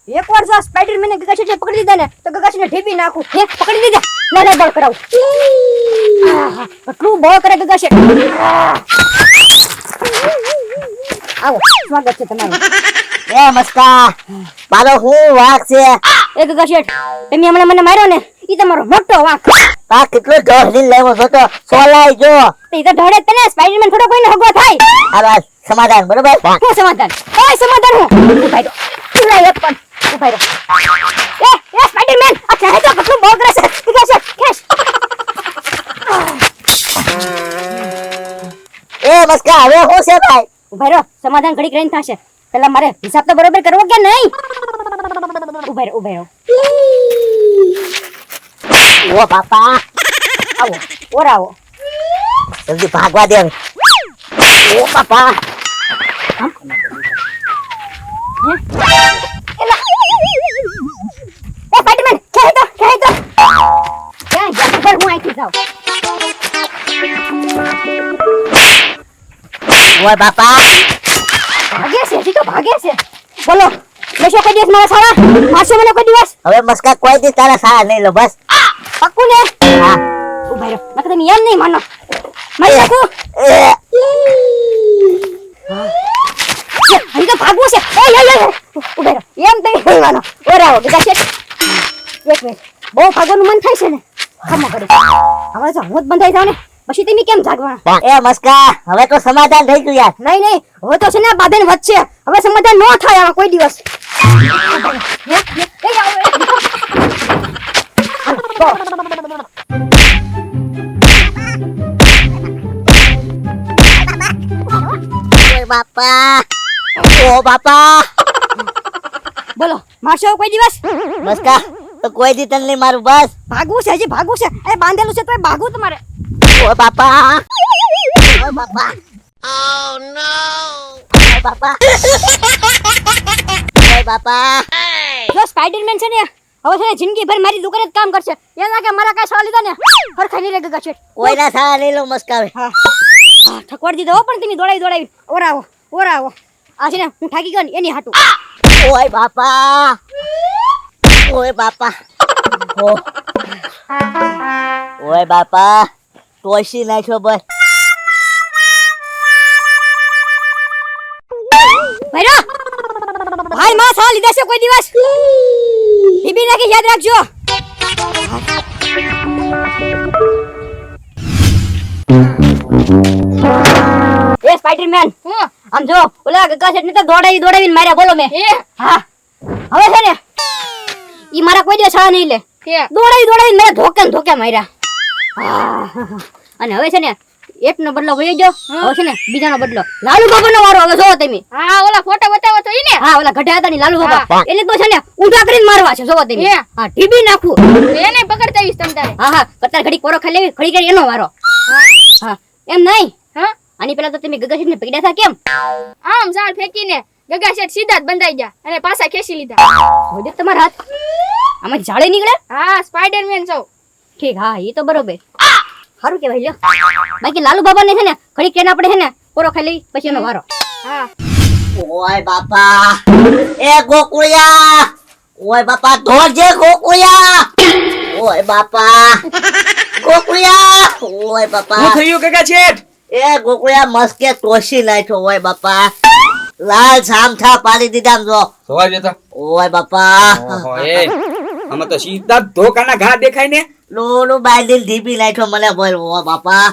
એકવાર જો સ્પાઈડરમેન ગગાશેઠને પકડી લીધા ને તો ગગાશેઠને ઢીબી નાખું. હે પકડી લીધા. ના બળ કરાવું. કેટલું બળ કરે ગગાશેઠ. આવો સ્વાગત છે તમારું. એ મસ્કા મારો હું વાક છે. એ ગગાશેઠ તમે હમણાં મને માર્યો ને ઈ તમારો મોટો વાંક. આ કેટલો ઢોળી લેવો છો તો સોલાઈ જો. ઈ તો ઢોળે તને સ્પાઈડરમેન થોડો કોઈને હગવો થાય. આ સમાધાન બરોબર. શું સમાધાન? કોઈ સમાધાન હું ઉભાઈ દો. ઉભાઈ એક પણ ઉભાઈ દો. એ સ્પાઈડરમેન આ કહે તો કેટલું બળ કરે છે. ગગાશેઠ ખેસ. એ મસ્કા હવે હું છે ભાઈ? ઉભાઈ રહો સમાધાન ઘડીક રહીને થશે. પેલા મારે હિસાબ તો બરોબર કરવો કે નહીં? ઉભાઈ રહો. ઓ બાપા આવો ઓરાવો. જલ્દી ભાગવા દે. ઓ બાપા એ સ્પાઈડરમેન કહે તો ક્યાં ગયા ખબર હું અહીંથી જાઉં. ઓ બાપા ભાગે છે હજી તો ભાગે છે. બોલો લેશો કોઈ દિવસ મારા સારા? મારશો મને કોઈ દિવસ? હવે મસ્કા કોઈ દી તારા સારા નહીં લો બસ. પક્કું ને? હા ઉભાઈ રહો નકર તમે એમ નહીં માનો. મારી નાખું. હજી તો ભાગવું છે. ઉભાઈ રહો એમ તમે નહીં માનો. ઓરાવો ગગાશેઠ એક મિનિટ. બહુ ભાગવાનું મન થાય છે ને ખમો કરી. હવે જો હું જ બંધાઈ જાવ ને પછી તમે કેમ જાગવાના? એ મસ્કા હવે તો સમાધાન થઈ ગયું યાર. નહીં હવે તો છે ને બાંધન વચ્ચે હવે સમાધાન ન થાય આમાં કોઈ દિવસ. ઓય બાપા ઓ બાપા બોલો મારશો કોઈ દિવસ? મસ્કા તો કોઈ દી તને નહીં મારું બસ. ભાગવું છે હજી ભાગવું છે. એ બાંધેલું છે તો ભાગવું તમારે. ઓ બાપા ઓ બાપા ઓ નો ઓ બાપા ઓ બાપા. જો સ્પાઈડરમેન છે ને હવે છે ને જિંદગી ભર મારી દુકાને જ કામ કરશે. એના કે મારા કાંઈ સવાલ લીધા ને હરખાઈ નહીં રે ગગાશેઠ. કોઈના સારા નહીં લો મસ્કા હવે. હા ઠકવાડ દીધો હો પણ તમે દોડાવી ઓરાવો. આ છે ને હું થાકી ગયો ને એની હાટું. ઓય બાપા ઓય બાપા ઓય બાપા ટોસી નાખ્યો બસ. ભાઈ માં સવાલ લીધા છે કોઈ દિવસ? બીબી નાખી યાદ રાખજો. એ સ્પાઈડરમેન આમ જો ઓલા ગગાશેઠને તો દોડાવીને માર્યા. બોલો મેં હા હવે છે ને ઈ મારા કોઈ દિવસ સારા નહીં લે. દોડાવીને મારા ધોકે માર્યા. અને હવે છે ને એકનો બદલો વહી ગયો. હવે છે ને બીજાનો બદલો લાલુ બાબાનો વારો. હવે જોવો તમે. હા ઓલા ફોટો બતાવો તો ઈ ને. હા ઓલા ગઢા હતા ને લાલુ બાબા એને તો છે ને ઊંધા કરીને મારવા છે. જોવો તમે. હા ટીબી નાખું. એને પકડતા આવીશ તમ તારે. હા કતાર ઘડી કોરો ખાઈ લેવી ઘડી એનો વારો. હા એમ નહીં. હા આની પેલા તો તમે ગગાશેઠને પકડ્યા હતા કેમ? આમ ઝાડ ફેંકીને ગગાશેઠ સીધા જ બંધાઈ ગયા અને પાછા ખેંચી લીધા. હોય તમારા હાથ આમાં ઝાડે નીકળે. હા સ્પાઈડરમેન છો. ઠીક હા એ તો બરોબર. સારું કેવાય લ્યો. બાકી લાલુ બાબા ને છે ને ઘડી કેના પડે છે ને કોરો ખાઈ લેવી પછી એનો વારો. હા ઓય બાપા એ ગોકુળિયા ઓય બાપા ધોજે ગોકુળિયા ઓય બાપા ગોકુળિયા ઓય બાપા. હું થયું ગગાશેઠ? એ ગોકુળિયા મસ્કે ટોસી નાખ્યો. ઓય બાપા લાલ સામઠા પાડી દીધા આમ જો. જોવા જતો. ઓય બાપા ઓહો એ આમાં તો સીધા ધોકાના ઘા દેખાય ને. લોનું બાંધીને ઢીબી નાખ્યો મને બોલ. ઓ બાપા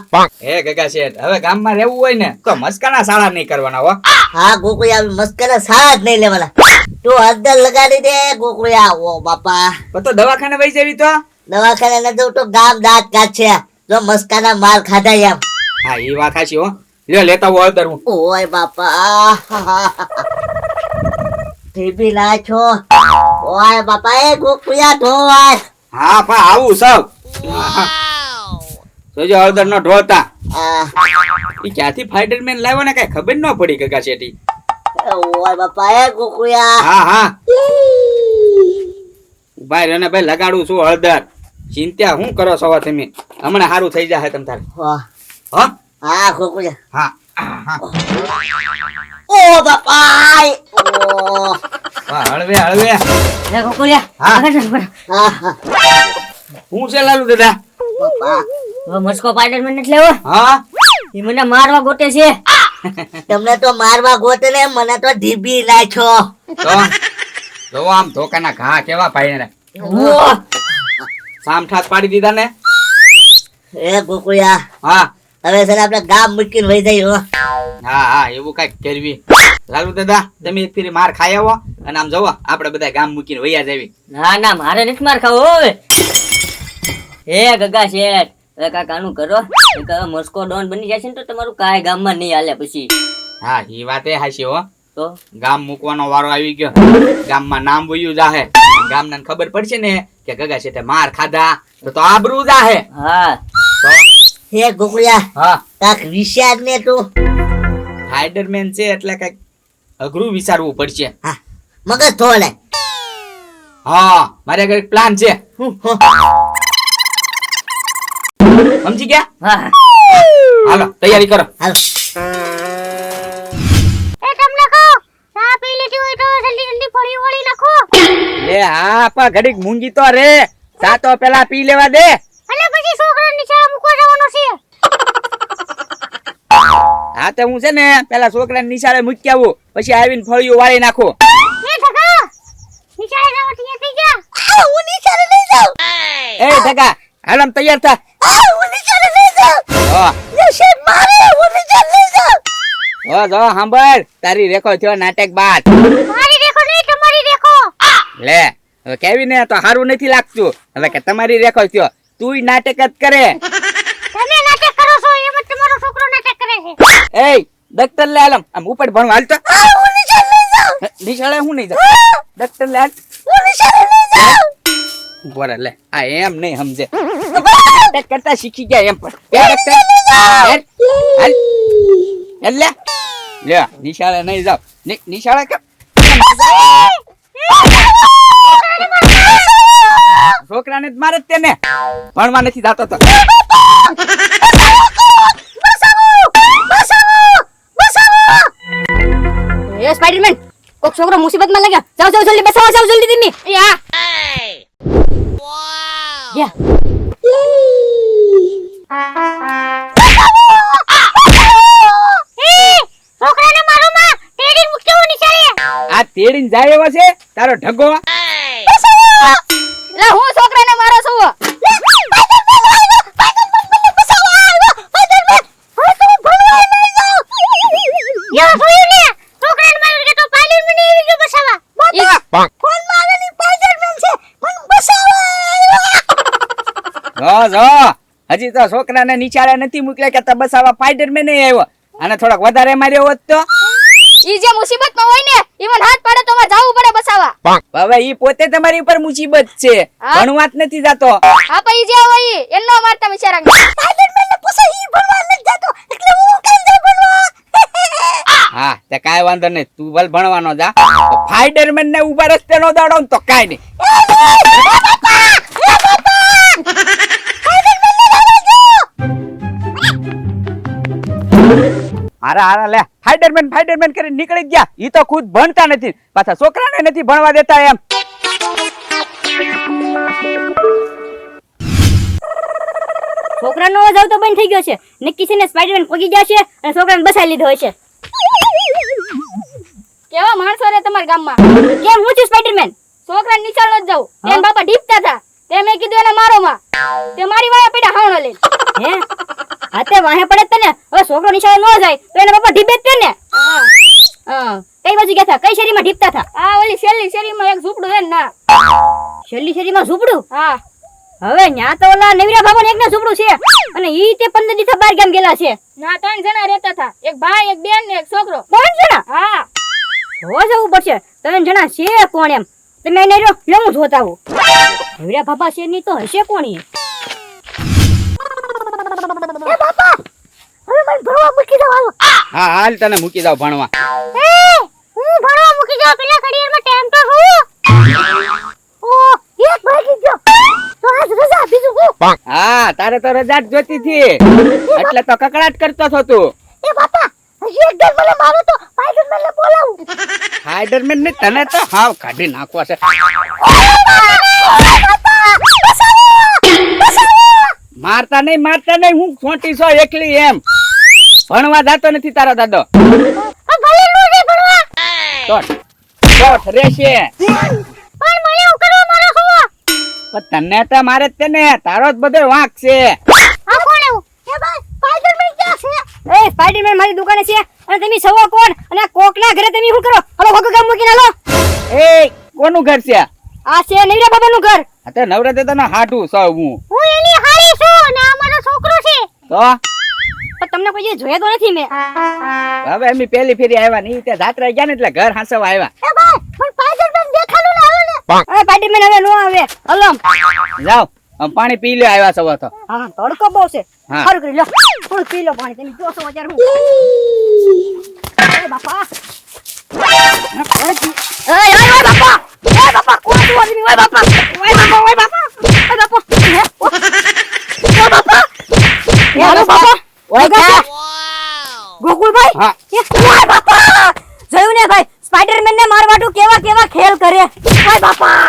હે ગગાશેઠ હવે ગામમાં રહેવું હોય ને તો મસ્કાના સાળા નહીં કરવાના હો. હા ગોકુળિયા મસ્કરા સારા જ નહીં લેવાના. તું હળદર લગાડી દે ગોકુળિયા. ઓ બાપા પણ તો દવાખાને વહી જવી તો. દવાખાને ન જવું તો ગામ દાંત કાઢશે. જો મસ્કાના માર ખાધા એમ. હા એ વાત હાચી હો. લ્યો લેતા હું હળદર હું. ઓય બાપા ટીબી નાખ્યો. ઓય બાપા એ ગોકુળિયા ધોવાય. હા પણ આવું સૌ જોજો હળદર નો ઢોળતા. ઈ ક્યાંથી ફાઈટરમેન લાવ્યો ને કઈ ખબર ન પડી ગગાશેઠી. ઓય બાપા એ ગોકુળિયા. હા ભાઈ રને ભાઈ લગાડું છું હળદર. ચિંતા હું કરો છો તમે? હમણાં સારું થઈ જાય તમ તારે. હા હા ગોકુળિયા. હા ઓ બાપા ઓ વાહ હળવે હળવે. લે ગોકુળિયા હા. આગળ ચાલ ઉપર. હા હા હું છે લાલુ દાદા? બાપા હવે મસ્કો પાઇડરમેન નથી લેવો. હા ઈ મને મારવા ગોતે છે. તમને તો મારવા ગોતે ને મને તો ઢીબી નાખ્યો. તો જો આમ ધોકાના ઘા કેવા ભાઈ ને ઓહ! સામઠાત પાડી દીધા ને. એ ગોકુળિયા હા હવે છે ને આપણે ગામ મૂકીને વહી જઈએ હો. હા હા એવું કઈક કરવી. લાલુ દાદા તમે એક ફેરી માર ખાઈ આવો અને આમ જવો આપણે બધા ગામ મૂકીને વૈયા જાવી. ના ના મારે નથી માર ખાવો હવે. હે ગગા શેઠ હવે કાકાનું કરો. એક હવે મસ્કો ડોન બની જશે ને તો તમારું કાંઈ ગામમાં નહીં હાલે પછી. હા એ વાત એ હાચી હો. તો ગામ મૂકવાનો વારો આવી ગયો. ગામમાં નામ વયું જાહે. ગામને ખબર પડશે ને કે ગગા શેઠે માર ખાધા તો આબરૂ જાહે. હા તો હે ગોકુળિયા હા કાક વિચાર ને તું. સ્પાઈડરમેન છે એટલે કઈક અઘરું વિચારવું પડશે. હા મગજ થોડે. હા મારે કઈક પ્લાન છે. સમજી ગયા? હા હાલો તૈયારી કરો. હાલ એ તમને કહો ચા પી લીધી હોય તો જલ્દી જલ્દી ફળી વળી નાખો. લે હા પણ ઘડીક મૂંગી તો રે. ચા તો પેલા પી લેવા દે. અને પછી છોકરાને નિશાળે મૂકવા જવાનો છે. હા તો હું છે ને પેલા છોકરાને નિશાળે મૂકી આવું પછી આવીને ફળિયું વાળી નાખું. એ ઠગા નિશાળે જવા તૈયાર થઈ ગયા. હું નીચારે લઈ જાઉં. એ ઠગા હાલ આમ તૈયાર થા. હું નીચારે લઈ જાઉં. હા યશે મારે હું નીચારે લઈ જાઉં. હો જો સાંભળ તારી રેખો થયો નાટક બાદ. મારી રેખો નહીં તમારી રેખો. લે હવે કેવી ને તો સારું નથી લાગતું. હવે કે તમારી રેખો થયો તુંય નાટક જ કરે. તમે નાટક કરો છો એમ જ તમારો છોકરો નાટક કરે છે. એ દફતર લે આલમ આમ ઉપર ભણવા હાલ તો. હું નીચારે લઈ જાઉં. નિશાળે હું નહીં જાઉં. દફતર લે હાલ. હું નીચારે લઈ જાઉં. બોરે લે આ એમ નહીં સમજે. નાટક કરતા શીખી ગયા એમ પણ. એ દફતર હાલ લે લે નિશાળે નહીં જાવ. નિશાળે કે છોકરાને જ મારે જ તેને ભણવા નથી જાતો તો. એ સ્પાઈડરમેન કોક છોકરો મુસીબતમાં લાગ્યો. જાઓ જાઓ જલ્દી બસાવો જાઓ જલ્દી તમે. યા યા છોકરાને મારો માં તેડી મૂક્યો નિશાળે. આ તેડીને જાય એવો છે તારો ઢગો. લે હું છોકરાને મારો છું. યો જોયું ને છોકરાને માર્યો કે તો પાલી મને આવી ગયો બસાવા. ફોન માં આવેલી સ્પાઈડરમેન છે પણ બસાવા જો હજી તો છોકરાને નિશાળે નથી મોકલ્યા કે તો બસાવા સ્પાઈડરમેન નહીં આવ્યો. આને થોડોક વધારે માર્યો હોત તો. ઈ જે મુસીબતમાં હોય ને ઈવન હાથ પાડે તો મારે જાવું પડે બસાવા. હવે ઈ પોતે તમારી ઉપર મુસીબત છે. હા? ભણવા જ નથી જાતો. હા પણ ઈ જે હોય ઈ એનો મારતા બિચારા. સ્પાઈડરમેન ને પૂછે ઈ ભણવા નથી જતો એટલે હું કેમ જાય ભણવા. હા તે કાંઈ વાંધો નહીં તું ભલ ભણવાનો જા. સ્પાઈડરમેન ને ઉભા રસ્તે નો દોડો ને તો કાંઈ નહીં. હારા લે ફાઈડરમેન કરીને નીકળી જ ગયા. ઈ તો ખુદ ભણતા નથી પાછા છોકરાને નથી ભણવા દેતા એમ. છોકરાનો અવાજ આવતો બંધ થઈ ગયો છે. નક્કી છે ને સ્પાઈડરમેન પગી ગયા છે અને છોકરાને બસાઈ લીધો હશે. કેવા માણસો રે તમારા ગામમાં. કેમ હું છું સ્પાઈડરમેન? છોકરાને નિશાળ ન જાવ. હા? એન બાપા ઢીપતા હતા. તે મેં કીધું એને મારો માં. તે મારી વાયા પડ્યા હાવણો લઈને. હે હાતે વાહે પડે તને. હવે છોકરો નિશાળે ન જાય તો એના પપ્પા ઢીબે જ તે ને. હા હા કઈ બાજુ ગયા હતા? કઈ શેરીમાં ઢીપતા હતા? આ ઓલી છેલ્લી શેરીમાં એક ઝૂંપડું છે ને ના. છેલ્લી શેરીમાં ઝૂંપડું? હા હવે ન્યા તો ઓલા નવીરા બાબાનું એકને ઝૂંપડું છે અને ઈ તે 15 દિવસ બહાર ગામ ગયેલા છે. ના 3 જણા રહેતા હતા. એક ભાઈ એક બેન ને એક છોકરો. 3 જણા? હા જોવા જવું પડશે. 3 જણા છે કોણ એમ? તમે એને રહ્યો લે હું જોતા આવું. નવીરા બાબા છે ની તો હશે કોણ ઈ? એ બાપા હવે મને ભણવા મૂકી દો હાલો. હા હાલ તને મૂકી દઉં ભણવા. એ હું ભણવા મૂકી જાવ પેલા ઘડિયાળમાં ટાઈમ તો જોઉં. ઓ એક ભાગી ગયો તો આજ રજા બીજું હું. હા તારે તો રજા જ જોતી હતી એટલે તો કકડાટ કરતો હતો તું. એ બાપા હજી એક દર મને મારો તો સ્પાઈડરમેન ને બોલાવું. સ્પાઈડરમેન ને તને તો હાવ કાઢી નાખવા છે. મારતા નહીં હું છોટી છો એકલી એમ. ભણવા જાતો નથી તારો દાદો. ભલે નો રે ભણવા તો રહેશે. પણ મને એવું કરવા મારો છો પણ તને તો મારે જ તેને તારો જ બધો વાંક છે. આ કોણ એવું એ ભાઈ સ્પાઈડરમેન ક્યાં છે એ સ્પાઈડરમેન મારી દુકાને છે અને તમે સવો કોણ અને આ કોકના ઘરે તમે શું કરો? હલો હોકો ગામ મૂકીને હાલો. એ કોનું ઘર છે? આ છે નૈરા બાબાનું ઘર. આ તો નવરાત્રે તને હાટું સૌ હું. હું એની હારી છું ને આ મારો છોકરો છે તો પણ તમને કોઈ જોયા તો નથી મેં. હવે અમે પેલી ફેરી આવ્યા ને ત્યાં જાત્રા ગયા ને એટલે ઘર હાંસવા આવ્યા. એ ભાઈ પણ સ્પાઈડરમેન દેખાડો ને હાલો ને એ સ્પાઈડરમેન હવે નો આવે. હલો જાઓ આમ પાણી પી લે આવ્યા સવા તો. હા તડકો બહુ છે. હા. સારું કરી લો થોડું પી લો પાણી. તમે જોશો અત્યારે હું. એ બાપા ઓય બાપા એ બાપા કોણ તું આદમી? ઓય બાપા ઓય બાપા ઓ બાપા હેલો બાપા ઓય કા ગોકુળભાઈ હા. ઓય બાપા જોયું ને ભાઈ સ્પાઈડરમેન ને મારવાટું કેવા કેવા ખેલ કરે. ઓય બાપા